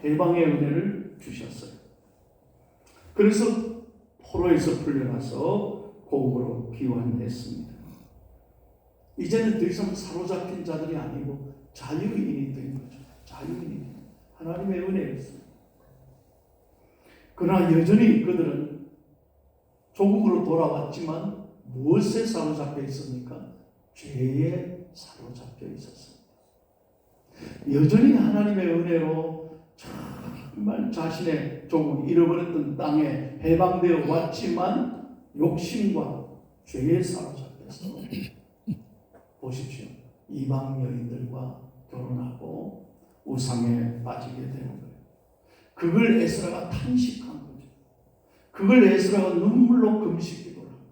해방의 은혜를 주셨어요. 그래서 포로에서 풀려나서 고국으로 귀환했습니다. 이제는 더 이상 사로잡힌 자들이 아니고 자유인이 된 거죠. 자유인이 하나님의 은혜였어요. 그러나 여전히 그들은 조국으로 돌아왔지만 무엇에 사로잡혀 있습니까? 죄에 사로잡혀 있었습니다. 여전히 하나님의 은혜로 정말 자신의 조국 잃어버렸던 땅에 해방되어 왔지만 욕심과 죄에 사로잡혀서 보십시오. 이방 여인들과 결혼하고 우상에 빠지게 되는 거예요. 그걸 에스라가 탄식한 거죠. 그걸 에스라가 눈물로 금식기도를 한 거예요.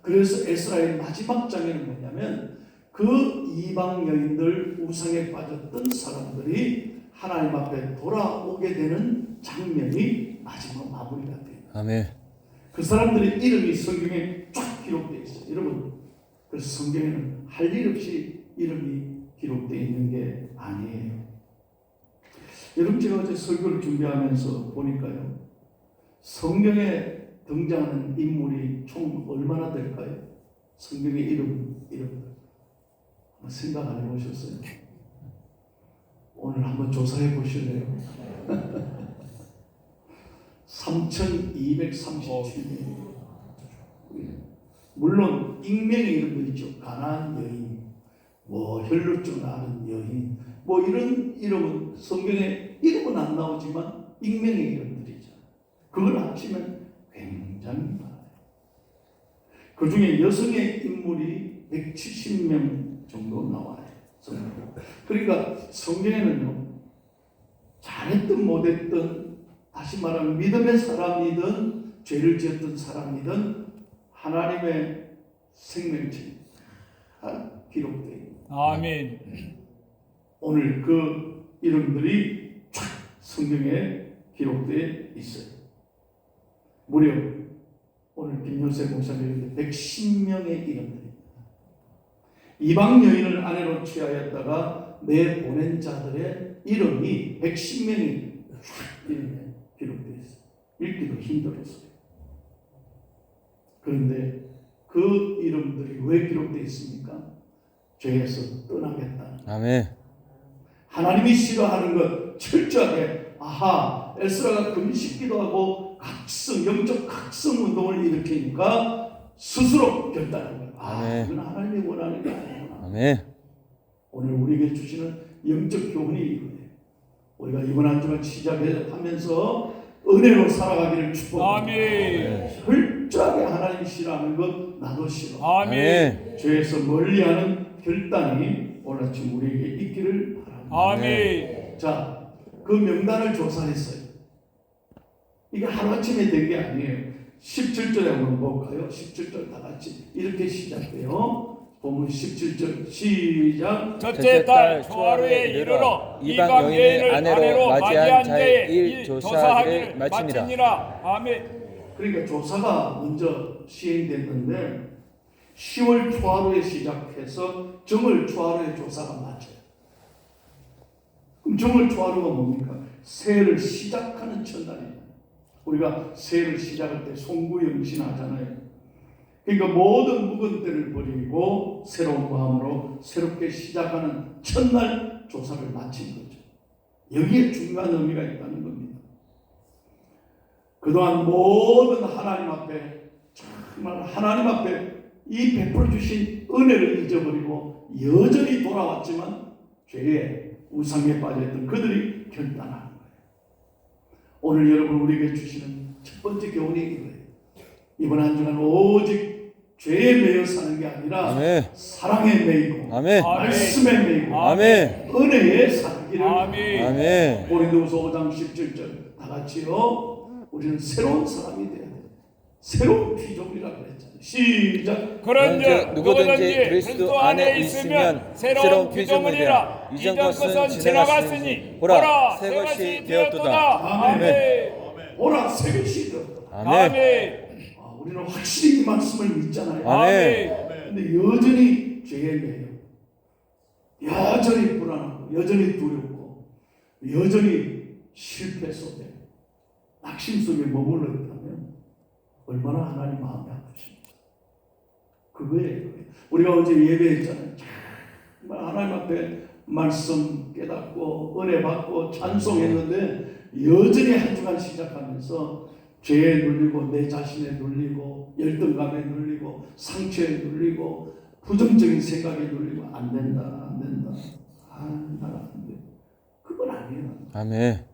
그래서 에스라의 마지막 장에는 뭐냐면 그 이방 여인들 우상에 빠졌던 사람들이 하나님 앞에 돌아오게 되는 장면이 마지막 마무리가 돼요. 아멘. 그 사람들의 이름이 성경에 쫙 기록되어 있어요. 여러분, 그래서 성경에는 할 일 없이 이름이 기록되어 있는 게 아니에요. 여러분, 제가 어제 설교를 준비하면서 보니까요, 성경에 등장하는 인물이 총 얼마나 될까요? 성경의 이름 한번 생각 안 해보셨어요? 오늘 한번 조사해 보실래요? 3,237명. 물론 익명의 이름도 있죠. 가나안 여인, 뭐 혈루증 나는 여인, 뭐 이런 이름은 성경에 이름은 안 나오지만 익명의 이름들이죠. 그걸 합치면 굉장히 많아요. 그 중에 여성의 인물이 170명 정도 나와요. 그러니까 성경에는요, 잘했든 못했든, 다시 말하면 믿음의 사람이든 죄를 지었던 사람이든 하나님의 생명체 기록되어 있습니다. 아멘. 오늘 그 이름들이 쫙 성경에 기록되어 있어요. 무려 오늘 김효세 목사님의 110명의 이름들입니다. 이방 여인을 아내로 취하였다가 내보낸 자들의 이름이 110명이 쫙 이름에 기록되어 있어요. 읽기도 힘들었어요. 그런데 그 이름들이 왜 기록되어 있습니까? 죄에서 떠나겠다. 아멘. 하나님이 싫어하는 것 철저하게 에스라가 금식기도 하고 영적 각성 운동을 일으키니까 스스로 결단한 거예요. 이건 하나님이 원하는 게 아니구나. 아멘. 오늘 우리에게 주시는 영적 교훈이 이거예요. 우리가 이번 한 주간 시작하면서 은혜로 살아가기를 축복합니다. 아멘. 철저하게 하나님이 싫어하는 것 나도 싫어. 아멘. 죄에서 멀리하는 결단이 오늘 아침 우리에게 있기를 바랍니다. 아멘. 자, 그 명단을 조사했어요. 이게 하루아침에 된 게 아니에요. 17절에 한번 볼까요? 17절 다 같이 이렇게 시작돼요. 보면 17절 시작. 첫째 달 초하루에 이르러 이방 여인을 아내로 맞이한 자의 일 조사하기를 마치니라. 아멘. 그러니까 조사가 먼저 시행됐는데 10월 초하루에 시작해서 정월 초하루에 조사가 마쳐요. 그럼 정월 초하루가 뭡니까? 새해를 시작하는 첫날이에요. 우리가 새해를 시작할 때 송구영신 하잖아요. 그러니까 모든 묵은 때를 버리고 새로운 마음으로 새롭게 시작하는 첫날 조사를 마친 거죠. 여기에 중요한 의미가 있다는 겁니다. 그동안 모든 하나님 앞에 정말 하나님 앞에 이 베풀어 주신 은혜를 잊어버리고 여전히 돌아왔지만 죄에 우상에 빠져있던 그들이 결단하는 거예요. 오늘 여러분 우리에게 주시는 첫 번째 교훈이 이거예요. 이번 한 주간 오직 죄에 매여 사는 게 아니라 아멘. 사랑에 매이고 아멘. 말씀에 매이고 아멘. 은혜에 살기를. 아멘. 아멘. 고린도후서 5장 17절 다 같이요. 우리는 새로운 사람이 돼야 돼요. 새로운 피조물이라고 그랬잖아요. 시작. 그런즉 누구든지 그리스도 안에 있으면 새로운 피조물이라. 이전 것은 지나갔으니 보라 새 것이 되었도다. 아멘. 보라 새 것이 되었도다. 아멘. 우리는 확실히 이 말씀을 믿잖아요. 아멘. 근데 여전히 죄에 매여, 여전히 불안하고 여전히 두렵고 여전히 실패 속에 낙심 속에 머물러 있다면 얼마나 하나님 마음이 아프십니까? 그거예요. 우리가 어제 예배했잖아요. 정말 하나님 앞에 말씀 깨닫고 은혜 받고 찬송했는데 여전히 한 주간 시작하면서 죄에 눌리고 내 자신에 눌리고 열등감에 눌리고 상처에 눌리고 부정적인 생각에 눌리고 안 된다. 나가 안 돼. 그건 아니에요. 아멘.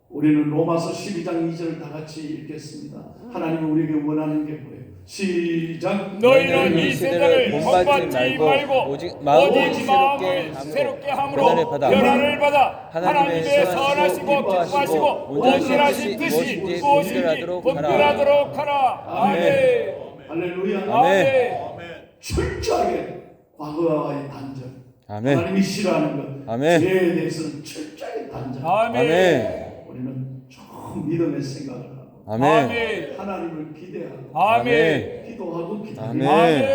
우리는 로마서 12장 2절을 다 같이 읽겠습니다. 하나님은 우리에게 원하는 게 뭐예요? 시작. 너희는 이 세대를 본받지 말고 오직 마음을 새롭게 함으로 변화를 받아 하나님의 선하시고 기뻐하시고 온전하신 뜻이 무엇인지 분별하도록 하라. 아멘. 할렐루야. 아멘. 철저하게 과거와의 단절. 아멘. 하나님이 싫어하는 것. 아멘. 죄에 대해서는 철저하게 단절. 아멘. 우리는 좀 믿음의 생각을 하고 아멘. 하나님을 기대하고 아멘. 기도하고 기도하고 아멘. 아멘.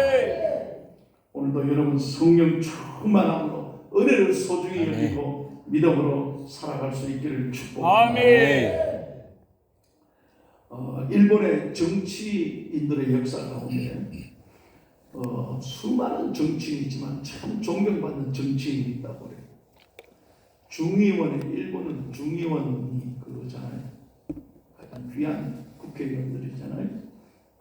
오늘도 여러분 성령 충만함으로 은혜를 소중히 여기고 믿음으로 살아갈 수 있기를 축복합니다. 아멘. 일본의 정치인들의 역사 가운데 수많은 정치인이 있지만 참 존경받는 정치인이 있다고 그래요. 중의원에 일본은 중의원이 그거잖아요. 가장 귀한 국회의원들이잖아요.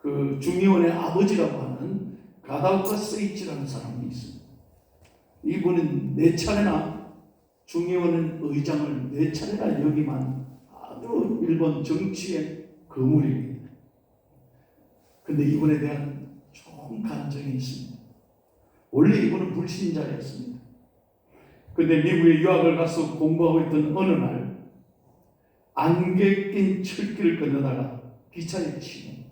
그 중의원의 아버지라고 하는 가다오카 세이치라는 사람이 있습니다. 이분은 4차례나 중의원 의장을 4차례나 역임한 아주 일본 정치의 거물입니다. 근데 이분에 대한 좋은 감정이 있습니다. 원래 이분은 불신자였습니다. 근데 미국에 유학을 가서 공부하고 있던 어느 날 안개 낀 철길을 건너다가 기차에 치면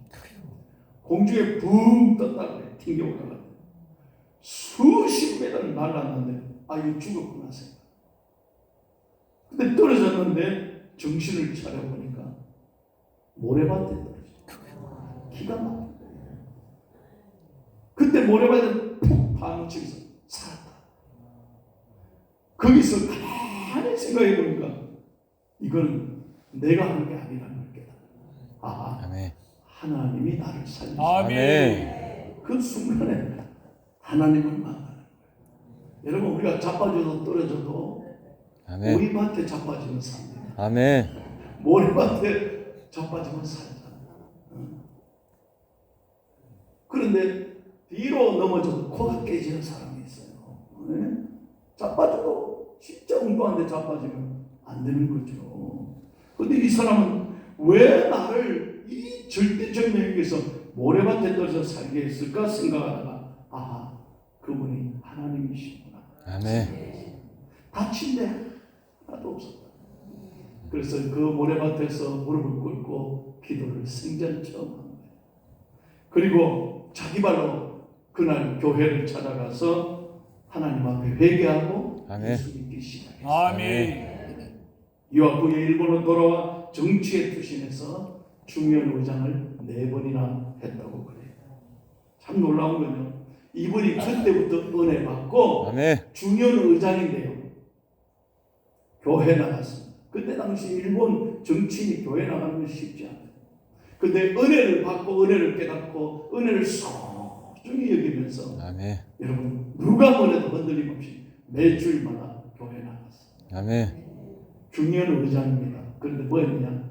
공중에 붕 떴다가 튕겨 올라가 수십 메달을 날랐는데 이거 죽었구나 생각. 근데 떨어졌는데 정신을 차려보니까 모래밭에 떨어졌어요. 기가 막혀. 그때 모래밭에 푹 파묻혀서 살았다. 거기서 가만히 생각해 보니까 이건 내가 하는 게 아니라는 걸 깨달아. 아멘. 하나님이 나를 살리시고 아멘. 그 순간에 하나님을 만나는 거예요. 여러분 우리가 자빠져도 떨어져도 아멘. 우리 밭에 자빠지면 삽니다. 아멘. 모래밭에 자빠지면 살잖아. 그런데 뒤로 넘어져도 코가 깨지는 사람이 있어요. 네? 자빠져도 진짜 엉뚱한데 자빠지면 안 되는 거죠. 근데 이 사람은 왜 나를 이 절대적 명에서 모래밭에 떨어져 살게 했을까 생각하다가 그분이 하나님이시구나. 아멘. 다친 데 하나도 없었다. 그래서 그 모래밭에서 무릎을 꿇고 기도를 생전 처음 한 거예요. 그리고 자기 발로 그날 교회를 찾아가서 하나님 앞에 회개하고 아멘. 예수 믿기 시작했어요. 아멘. 유학 후에 일본으로 돌아와 정치에 투신해서 중요한 의장을 4번이나 했다고 그래요. 참 놀라운 건요. 이분이 그때부터 은혜 받고 아멘. 중요한 의장인데요. 교회 나갔습니다. 그때 당시 일본 정치인이 교회 나가는 건 쉽지 않아요. 근데 은혜를 받고 은혜를 깨닫고 은혜를 소중히 여기면서 아멘. 여러분 누가 뭐래도 흔들림 없이 매주일마다 교회 나갔어요. 아멘. 중요한 의장입니다. 그런데 뭐였냐?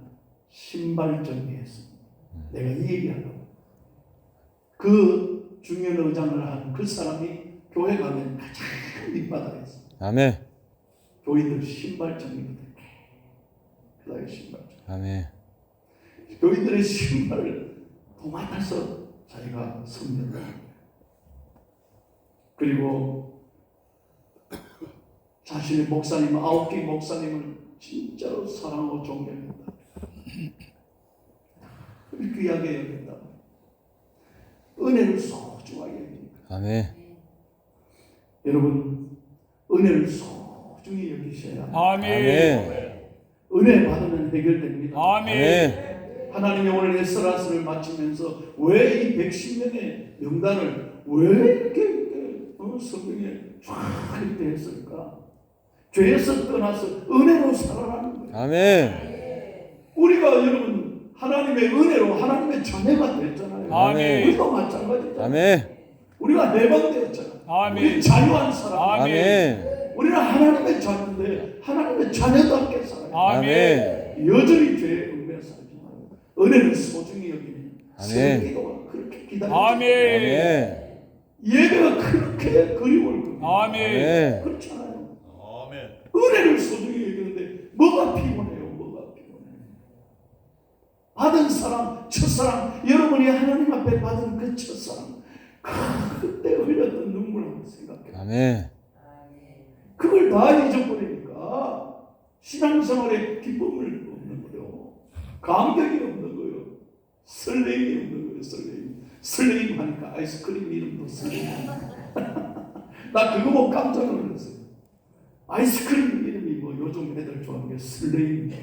신발 정리했습니다. 내가 이 얘기하려고. 그 중요한 의장을 한 그 사람이 교회 가면 가장 밑바닥에 있어요. 아멘. 교인들 신발 정리부터 그다음에 신발 정리. 아멘. 교인들의 신발을 도맡아서 자기가 섬겼다. 그리고 자신의 목사님 9개 목사님을 진짜로 사랑하고 존경했다. 귀하게 여겼다. 은혜를 소중하게 여깁니다. 아멘. 여러분 은혜를 소중히 여기셔야 아멘. 은혜 받으면 해결됩니다. 아멘. 하나님이 오늘 에스라스를 마치면서 왜 이 110명의 명단을 왜 이렇게 성경에 쫙 이렇게 했을까? 죄에서 떠나서 은혜로 살아가는 거예요. 아멘. 우리가 여러분 하나님의 은혜로 하나님의 자녀가 됐잖아요. 아멘. 우리도 마찬가지잖아요. 아멘. 우리가 해방되었잖아요. 아멘. 우리 자유한 사람. 아멘. 우리는 하나님의 자녀인데 하나님의 자녀답게 살아요. 아멘. 여전히 죄에 얽매여 살지만 은혜를 소중히 여기는 아멘. 새벽 기도가 그렇게 기다려요. 아멘. 아멘. 예배가 그렇게 그리울 겁니다. 아멘. 아멘. 그렇잖아요. 은혜를 소중히 여기는데 뭐가 피곤해요? 뭐가 피곤해요? 받은 사람, 첫사랑, 여러분이 하나님 앞에 받은 그 첫사랑, 그때 흘렸던 눈물 한번 생각해요. 아멘. 그걸 다 잊어버리니까 신앙생활에 기쁨을 없는 거예요. 감격이 없는 거예요. 설레임이 없는 거예요. 설레임 하니까 아이스크림 이름도 설레임. 나 그거 보고 깜짝 놀랐어요. 아이스크림 이름이 뭐 요즘 애들 좋아하는 게 설레임.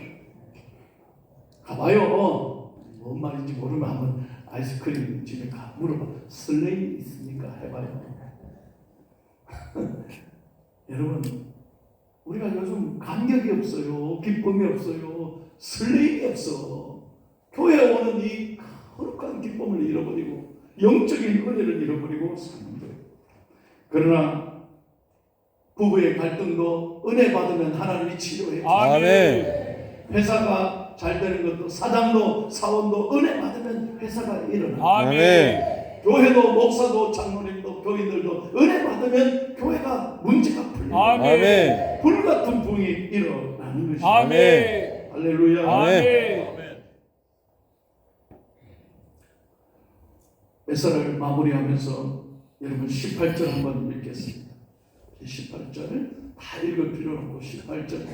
가봐요. 뭔 말인지 모르면 한번 아이스크림 집에 가 물어봐. 설레임 있습니까? 해봐요. 여러분, 우리가 요즘 감격이 없어요. 기쁨이 없어요. 설레임이 없어. 교회에 오는 이 거룩한 기쁨을 잃어버리고 영적인 은혜를 잃어버리고 사는 거예요. 그러나 부부의 갈등도 은혜 받으면 하나님이 치료해 주세요. 아멘. 회사가 잘 되는 것도 사장도 사원도 은혜 받으면 회사가 일어나. 아멘. 교회도 목사도 장로님도 교인들도 은혜 받으면 교회가 문제가 풀려. 아멘. 불같은 붕이 일어나는 것이죠. 아멘. 할렐루야. 아멘. 에서를 마무리하면서 여러분 18절 한번 읽겠습니다. 18절 다 읽을 필요 없고 18절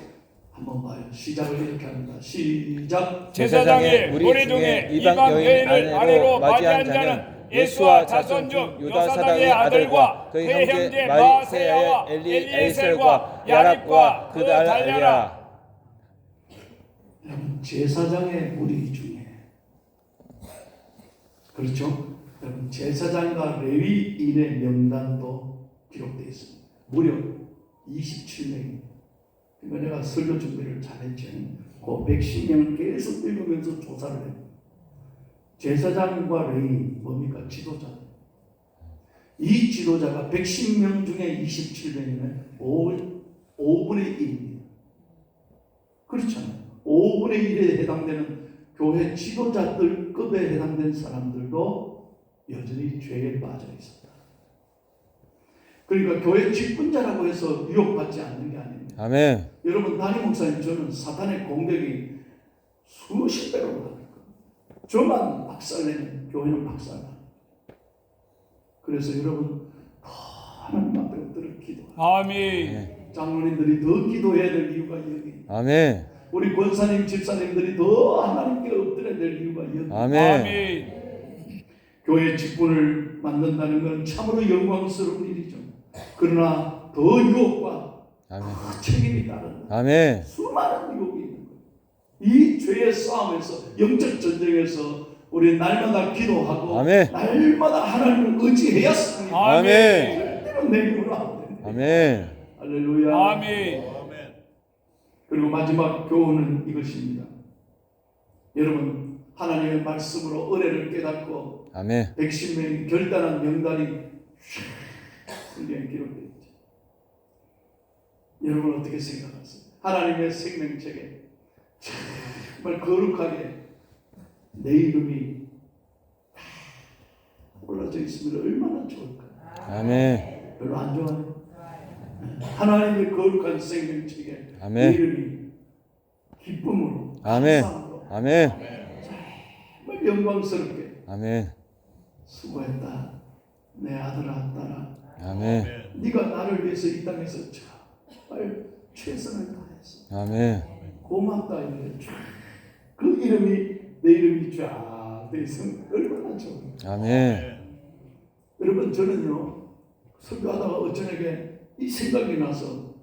한번 봐요. 시작을 이렇게 합니다. 시작. 제사장의 우리 중에 이방 여인을 아내로 맞이한 자는 예수와 자손 중 요다 사당의 아들과 그의 형제 마세야와 엘리에셀과 야립과 그 달랴라. 여러분 제사장의 무리 중에 그렇죠? 여러분 제사장과 레위인의 명단도 기록되어 있습니다. 무려 27명입니다. 그러니까 내가 설교 준비를 잘했죠. 그 110명을 계속 읽으면서 조사를 해요. 제사장과 레위인 뭡니까? 지도자. 이 지도자가 110명 중에 27명이면 5분의 1입니다. 그렇잖아요. 5분의 1에 해당되는 교회 지도자들급에 해당된 사람들도 여전히 죄에 빠져 있었다. 그러니까 교회 직분자라고 해서 유혹받지 않는 게 아닙니다. 아멘. 여러분 담임 목사님 저는 사탄의 공격이 수십 배로 나니까 저만 박살내면 교회는 박살나. 그래서 여러분 더 하나님 앞에 엎드려 기도하라. 아멘. 장로님들이 더 기도해야 될 이유가 여기. 아멘. 우리 권사님 집사님들이 더 하나님께 엎드려야 될 이유가 여기. 아멘. 아멘. 교회 직분을 만든다는 것은 참으로 영광스러운 일이죠. 그러나 더 유혹과 아멘. 더 책임이 따른다. 아멘. 수많은 유혹이 있는 거예요. 이 죄의 싸움에서 영적 전쟁에서 우리 날마다 기도하고 아멘. 날마다 하나님을 의지해야 습니다. 아멘. 절대로 내 힘으로 안 됩니다. 아멘. 할렐루야. 아멘. 그리고 마지막 교훈은 이것입니다. 여러분 하나님의 말씀으로 은혜를 깨닫고 아멘. 110명이 결단한 명단이 성경에 기록되어 있죠. 여러분 어떻게 생각하세요? 하나님의 생명책에 정말 거룩하게 내 이름이 다 올라져 있으면 얼마나 좋을까? 아멘. 별로 안 좋아요. 하나님의 거룩한 생명책에 아멘. 내 이름이 기쁨으로 아멘. 감사함으로 아멘. 정말 영광스럽게 아멘. 수고했다 내 아들아 딸아 아멘. 네가 나를 위해서 이 땅에서 정말 최선을 다했어. 아멘. 고맙다 이래. 그 이름이 내 이름이 쫙 돼 있으면 얼마나 좋은. 아멘. 여러분 저는요 설교하다가 어쩌게 이 생각이 나서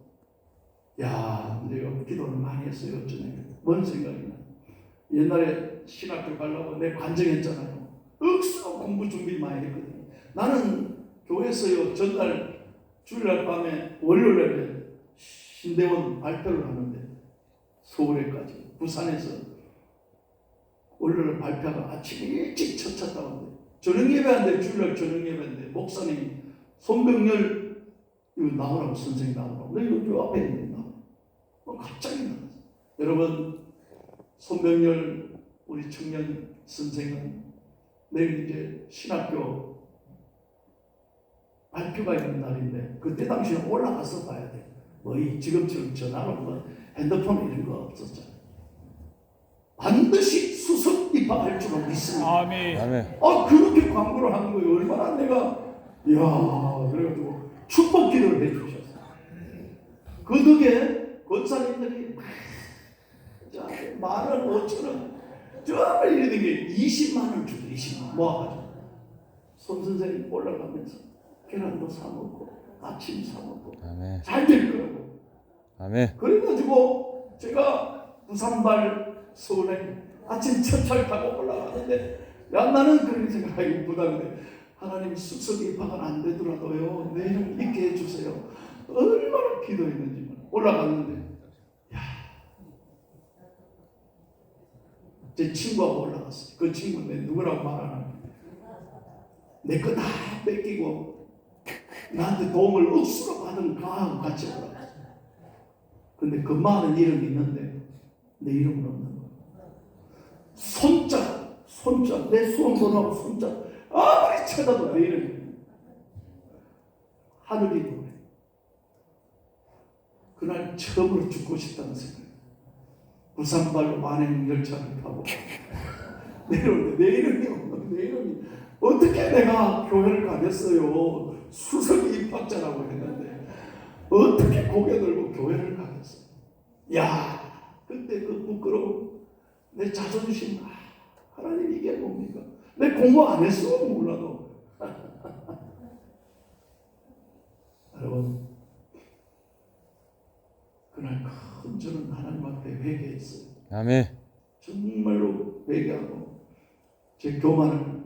야 내가 기도를 많이 했어요. 어쩌게 뭔 생각이 나. 옛날에 신학교 가려고 내 관정했잖아요. 억수로 공부 준비 많이 했거든요. 나는 교회에서요 전날 주일날 밤에 월요일에 신대원 발표를 하는데 서울에까지 부산에서 원래는 발표가 아침 일찍 쳤다고 하는데 저녁 예배하는데 주일날 저녁 예배하는데 목사님이 손병렬 이거 나오라고 선생님 나오라고 근데 요 앞에 있는 나 갑자기 나왔어. 여러분 손병렬 우리 청년 선생은 내일 이제 신학교 발표가 있는 날인데 그때 당시에 올라가서 봐야 돼. 뭐 지금처럼 전화로 뭐 핸드폰 이런 거 없었잖아. 반드시 수석 입학할 줄은 믿습니다. 아멘. 아멘. 그렇게 광고를 하는 거예요. 얼마나 내가 이야 그래가지고 축복 기도를 해주셨어요. 그 덕에 권사님들이 만원 5천원 저 이러는 게 20만 원 주고 20만 원 모아가지고 손 선생님 올라가면서 계란도 사 먹고 아침 사 먹고 아멘. 잘 될 거라고. 아멘. 그래가지고 제가 부산발 서울에 아침 첫차를 타고 올라가는데 야 나는 그런 생각이 부담인데 하나님 숙석 입학은 안 되더라도요 내 이름 믿게 해주세요. 얼마나 기도했는지 올라갔는데 제 친구하고 올라갔어요. 그 친구 내 누구라고 말 안 하는 내 거 다 뺏기고 나한테 도움을 억수로 받은 가하고 같이 올라갔어요. 근데 그 많은 이름이 있는데 내 이름은 없는 거야. 손자 내 수험번호하고 손자 아무리 찾아도 내 이름이 하늘이 노래. 그날 처음으로 죽고 싶다는 생각. 부산발 완행 열차를 타고 내려오는데 내 이름이 없는 내 이름이 어떻게 내가 교회를 가겠어요. 수석 입학자라고 했는데 어떻게 고개 들고 교회를 가겠어요. 야 그때 그 부끄러움 내 자존심 하나님 이게 뭡니까? 내 공부 안 했어 몰라도 여러분 그날 큰 저는 하나님 앞에 회개했어요. 아멘. 정말로 회개하고 제 교만을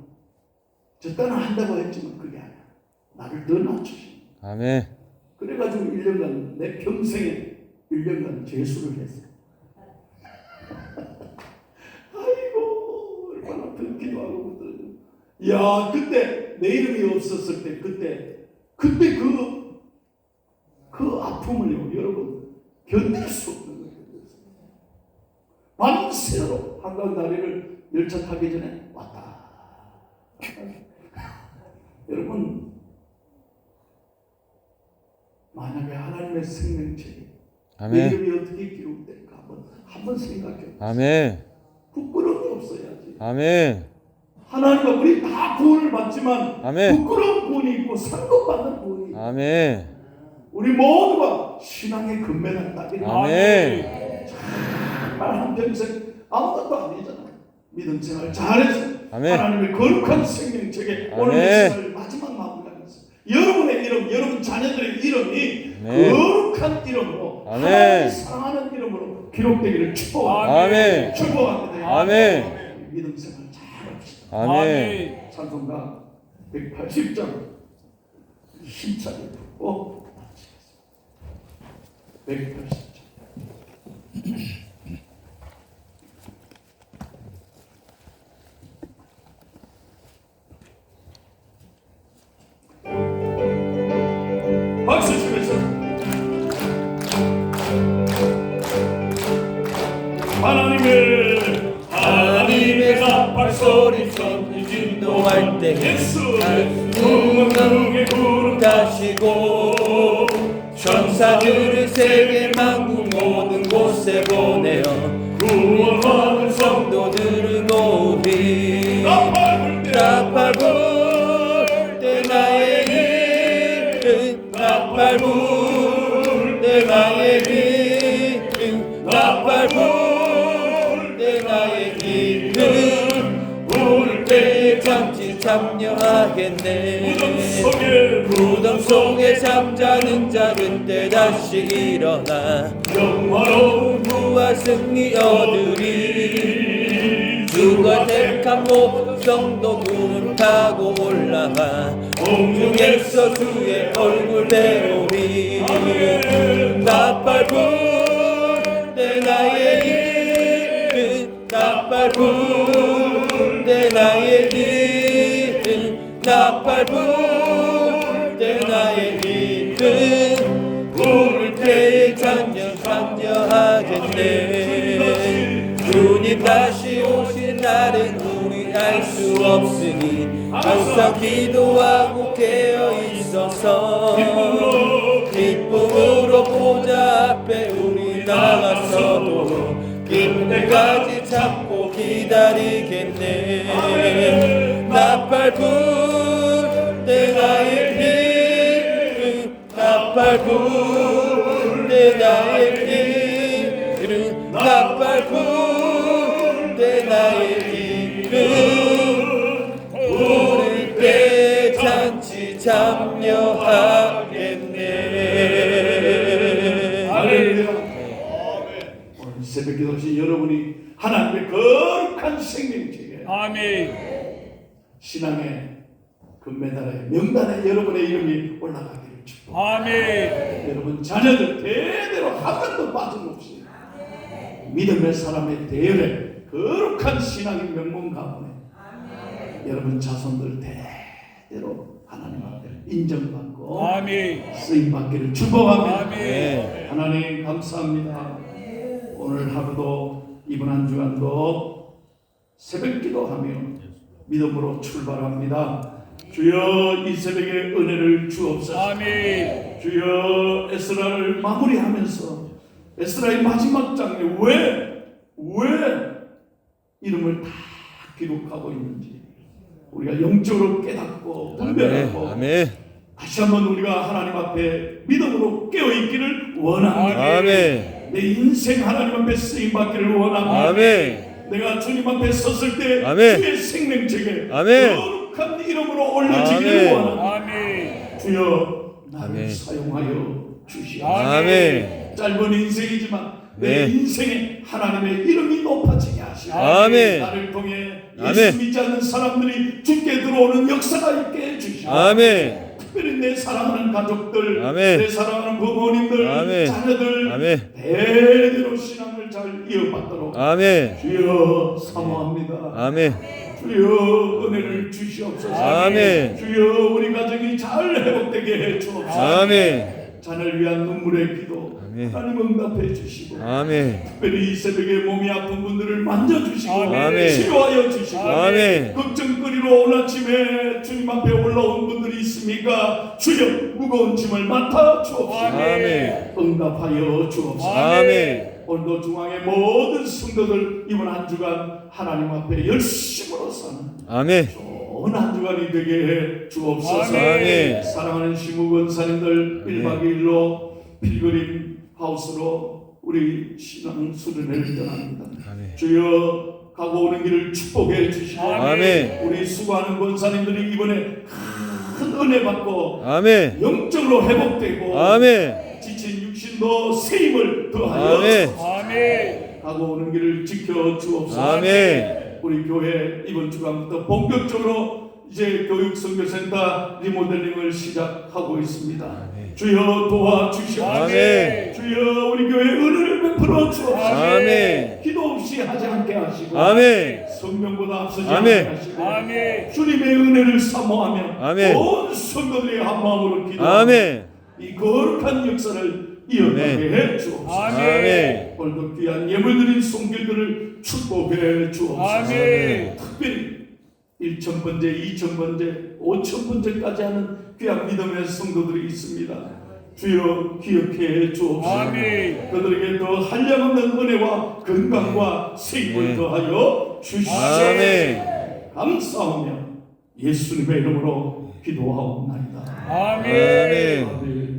저 때는 한다고 했지만 그게 아니야. 나를 더 낮추신. 아멘. 그래가지고 1년간 내 평생에 1년간 재수를 했어요. 아이고 얼마나 듣기도 하고 야 그때 내 이름이 없었을 때 그때 그 아픔을요 여러분 견딜 수 없는 거예요. 밤새도록 한강 다리를 열차 타기 전에 왔다. 여러분 만약에 하나님의 생명체에 내 이름이 어떻게 기록될까 한번 생각해. 아멘. 부끄러움이 없어야지. 아멘. 하나님과 우리 다 구원을 받지만 아멘. 부끄러운 구원이 있고 상급받는 구원이 있고 아멘. 우리 모두가 신앙의 금메달 따기를 아멘. 정말 한평생 아무것도 아니잖아. 믿음 생활 잘해서 아멘. 하나님의 거룩한 생명책에 아멘. 오늘 이 시간을 마지막 마무리하면서 여러분의 이름, 여러분 자녀들의 이름이 아멘. 거룩한 이름으로 아멘. 하나님이 사랑하는 이름으로 기록되기를 축복합니다. 아멘. 축복합니다. 아멘. 믿음 생활 잘합시다. 아멘. 찬송가 180장 힘차게 듣고 180장 박수 치면서 하나님의 나팔소리 진동할 때 예수 풍성의 구름 타시고 천사들을 세계 만국 모든 곳에 보내어 구원받은 성도들을 모으리 나팔 불 때 나의 이름 나팔 불 때 나의 이름 나팔 불 때 나의 이름 부를 때에 잠시 참여하겠네 무덤 속에 잠자는 자 그때 다시 일어나 영화로운 부와 승리 얻으리 주 주가 택한 모든 성도들은 타고 올라가 공중에서 주의 얼굴 배우리. 나팔불 내 나의 이름 나팔불 내 나의 이름 나팔불 내 나의 이름 부를 때에 장려하겠네. 주님 다시 오신 날은 우리 알 수 없으니 항상 기도하고 깨어 있어서 기쁨으로 보좌 앞에 우리 나가서도 끝날까지 참고 기다리겠네. 나팔불 내 나의 이름 나팔불 내 나의 이름 나팔불 내 나의 이름 부를 때 잔치 참여하겠네. 할렐루야. 오늘 새벽 기도하신 여러분이 하나님의 거룩한 생명체에 아멘. 신앙의 금메달에 명단에 여러분의 이름이 올라가기를 축복합니다. 아멘. 여러분 자녀들 대대로 한 번도 빠짐없이 믿음의 사람의 대열에 거룩한 신앙의 명문 가문에 여러분 자손들 대대로 하나님 앞에 인정받고 아멘. 쓰임받기를 축복합니다. 아멘. 하나님 감사합니다. 오늘 하루도 이번 한 주간도 새벽 기도하며 믿음으로 출발합니다. 주여 이 새벽에 은혜를 주옵소서. 아멘. 주여 에스라를 마무리하면서 에스라의 마지막 장에 왜 이름을 다 기록하고 있는지 우리가 영적으로 깨닫고 분별하고 아멘. 다시 한번 우리가 하나님 앞에 믿음으로 깨어있기를 원합니다. 아멘. 내 인생 하나님 앞에 쓰임받기를 원합니다. 아멘. 내가 주님 앞에 섰을 때 아멘. 주의 생명책에 아멘. 거룩한 이름으로 올려지기를 아멘. 원합니다. 아멘. 주여 나를 아멘. 사용하여 주시옵소서. 아멘. 짧은 인생이지만 내 네. 인생에 하나님의 이름이 높아지게 하시고 아멘. 나를 통해 아멘. 예수 믿지 않는 사람들이 주께 들어오는 역사가 있게 해주시고 아멘. 특별히 내 사랑하는 가족들, 아멘. 내 사랑하는 부모님들, 아멘. 자녀들 아멘. 대대로 신앙을 잘 이어받도록 아멘. 주여 사모합니다. 아멘. 주여 은혜를 주시옵소서. 아멘. 주여 우리 가정이 잘 회복되게 해 주옵소서. 아멘. 자녀를 위한 눈물의 기도 아멘. 하나님 응답해 주시고 아멘. 특별히 이 새벽에 몸이 아픈 분들을 만져주시고 아멘. 치료하여 주시고 아멘. 걱정거리로 오늘 아침에 주님 앞에 올라온 분들이 있습니까? 주여 무거운 짐을 맡아 주옵소서. 아멘. 응답하여 주옵소서. 아멘. 오늘도 중앙의 모든 성도들 이번 한 주간 하나님 앞에 열심으로 사는 아멘. 좋은 한 주간이 되게 해 주옵소서. 아멘. 사랑하는 시무권사님들 1박 2일로 필그림 하우스로 우리 신앙 수련회를 떠납니다. 아멘. 주여 가고 오는 길을 축복해 주시고 아멘. 우리 수고하는 권사님들이 이번에 큰 은혜 받고 아멘. 영적으로 회복되고 아멘. 지친 육신도 새 힘을 더하여 아멘. 아멘. 가고 오는 길을 지켜 주옵소서. 아멘. 우리 교회 이번 주간부터 본격적으로 이제 교육선교센터 리모델링을 시작하고 있습니다. 주여 도와주시옵소서. 아멘. 주여 우리 교회 은혜를 베풀어 주옵소서. 아멘. 기도 없이 하지 않게 하시고 아멘. 성령보다 앞서지 아멘. 않게 하시고 아멘. 주님의 은혜를 사모하며 아멘. 온 성도들이 한 마음으로 기도하고 아멘. 이 거룩한 역사를 이어가게 아멘. 해 주옵소서. 아멘. 오늘도 귀한 예물드린 손길들을 축복해 주옵소서. 아멘. 특별히 1,000번째, 2,000번째, 5,000번째까지 하는 귀한 믿음의 성도들이 있습니다. 주여 기억해 주옵소서. 아멘. 그들에게 더 한량없는 은혜와 건강과 생을 아멘. 더하여 주시옵소서. 아멘. 감사하며 예수님의 이름으로 기도하옵나이다. 아멘. 아멘.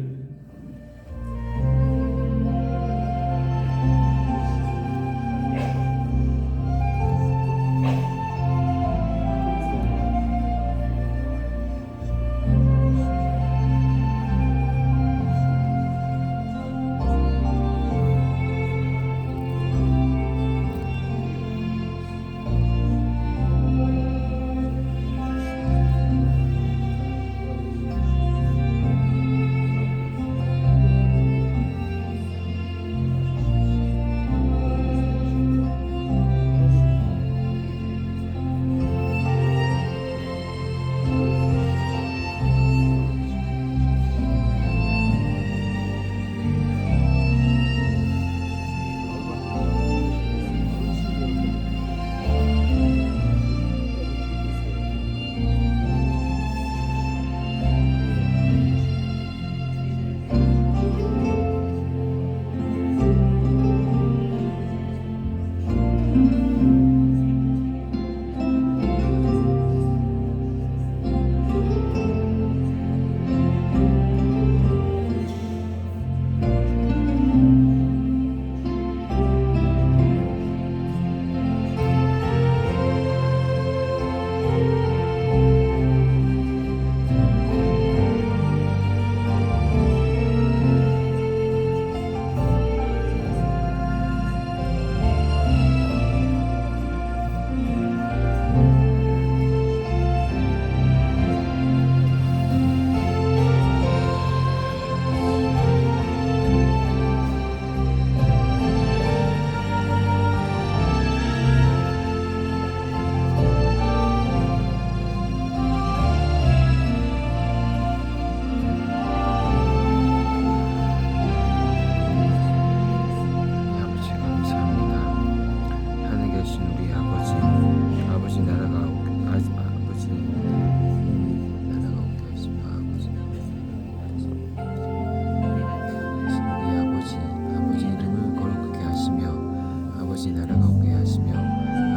뜻이 나라가 오게 하시며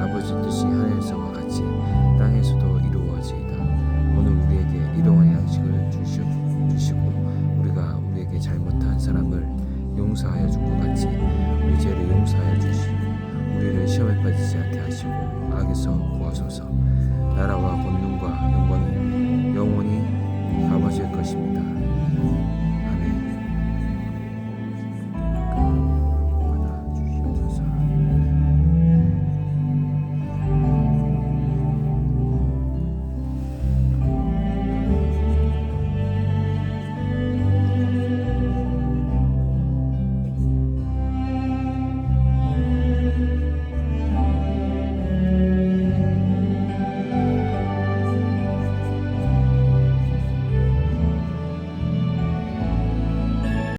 아버지 뜻이 하늘에서와 같이 땅에서도 이루어지이다. 오늘 우리에게 일용할 양식을 주시고 우리가 우리에게 잘못한 사람을 용서하여 준 것 같이 우리 죄를 용서하여 주시고 우리를 시험에 빠지지 않게 하시고 악에서 구하소서. 나라와 권능과